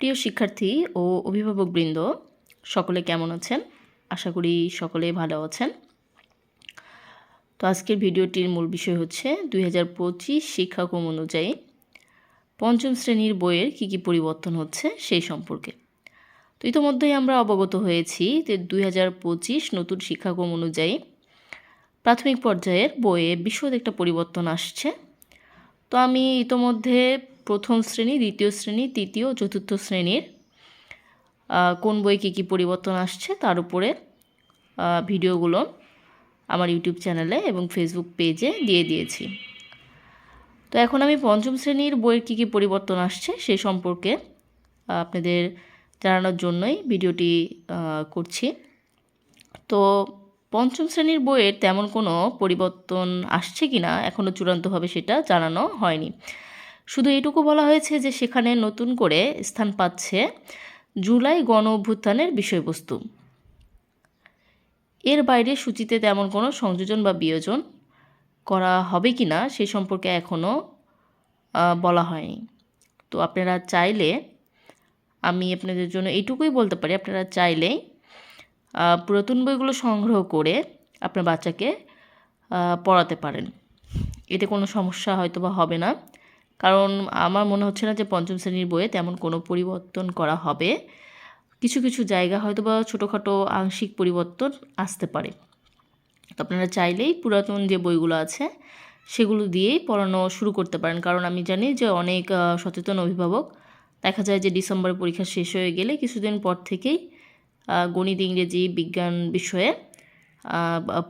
প্রিয় শিক্ষার্থী ও অভিভাবকবৃন্দ, সকলে কেমন আছেন? আশা করি সকলেই ভালো আছেন। তো আজকের ভিডিওটির মূল বিষয় হচ্ছে 2025 শিক্ষাক্রম অনুযায়ী পঞ্চম শ্রেণীর বইয়ের কী পরিবর্তন হচ্ছে সেই সম্পর্কে। তো ইতোমধ্যেই আমরা অবগত হয়েছি যে 2025 নতুন শিক্ষাক্রম অনুযায়ী প্রাথমিক পর্যায়ের বইয়ে বিশদ একটা পরিবর্তন আসছে। তো আমি ইতোমধ্যে প্রথম শ্রেণী, দ্বিতীয় শ্রেণী, তৃতীয়, চতুর্থ শ্রেণীর কোন বই কী পরিবর্তন আসছে তার উপরে ভিডিওগুলো আমার ইউটিউব চ্যানেলে এবং ফেসবুক পেজে দিয়ে দিয়েছি। তো এখন আমি পঞ্চম শ্রেণীর বইয়ের কী পরিবর্তন আসছে সেই সম্পর্কে আপনাদের জানানোর জন্যই ভিডিওটি করছি। তো পঞ্চম শ্রেণীর বইয়ের তেমন কোনো পরিবর্তন আসছে কি না এখনও চূড়ান্তভাবে সেটা জানানো হয়নি। শুধু এটুকু বলা হয়েছে যে সেখানে নতুন করে স্থান পাচ্ছে জুলাই গণ অভ্যুত্থানের বিষয়বস্তু। এর বাইরে সূচিতে তেমন কোনো সংযোজন বা বিয়োজন করা হবে কি না সেই সম্পর্কে এখনও বলা হয়নি। তো আপনারা চাইলে, আমি আপনাদের জন্য এইটুকুই বলতে পারি, আপনারা চাইলেই পুরাতন বইগুলো সংগ্রহ করে আপনার বাচ্চাকে পড়াতে পারেন। এতে কোনো সমস্যা হয়তো বা হবে না, কারণ আমার মনে হচ্ছে না যে পঞ্চম শ্রেণীর বইয়ে তেমন কোনো পরিবর্তন করা হবে। কিছু কিছু জায়গা হয়তো বা ছোটোখাটো আংশিক পরিবর্তন আসতে পারে। তো আপনারা চাইলেই পুরাতন যে বইগুলো আছে সেগুলো দিয়েই পড়ানো শুরু করতে পারেন, কারণ আমি জানি যে অনেক সচেতন অভিভাবক দেখা যায় যে ডিসেম্বরে পরীক্ষা শেষ হয়ে গেলে কিছুদিন পর থেকেই গণিত, ইংরেজি, বিজ্ঞান বিষয়ে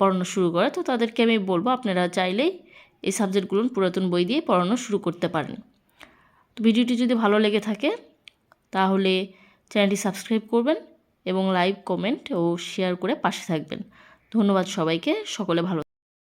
পড়ানো শুরু করে। তো তাদেরকে আমি বলবো আপনারা চাইলেই এই সাবজেক্টগুলো পুরাতন বই দিয়ে পড়ানো শুরু করতে পারেন। তো ভিডিওটি যদি ভালো লেগে থাকে তাহলে চ্যানেলটি সাবস্ক্রাইব করবেন এবং লাইক, কমেন্ট ও শেয়ার করে পাশে থাকবেন। ধন্যবাদ সবাইকে। সকলে ভালো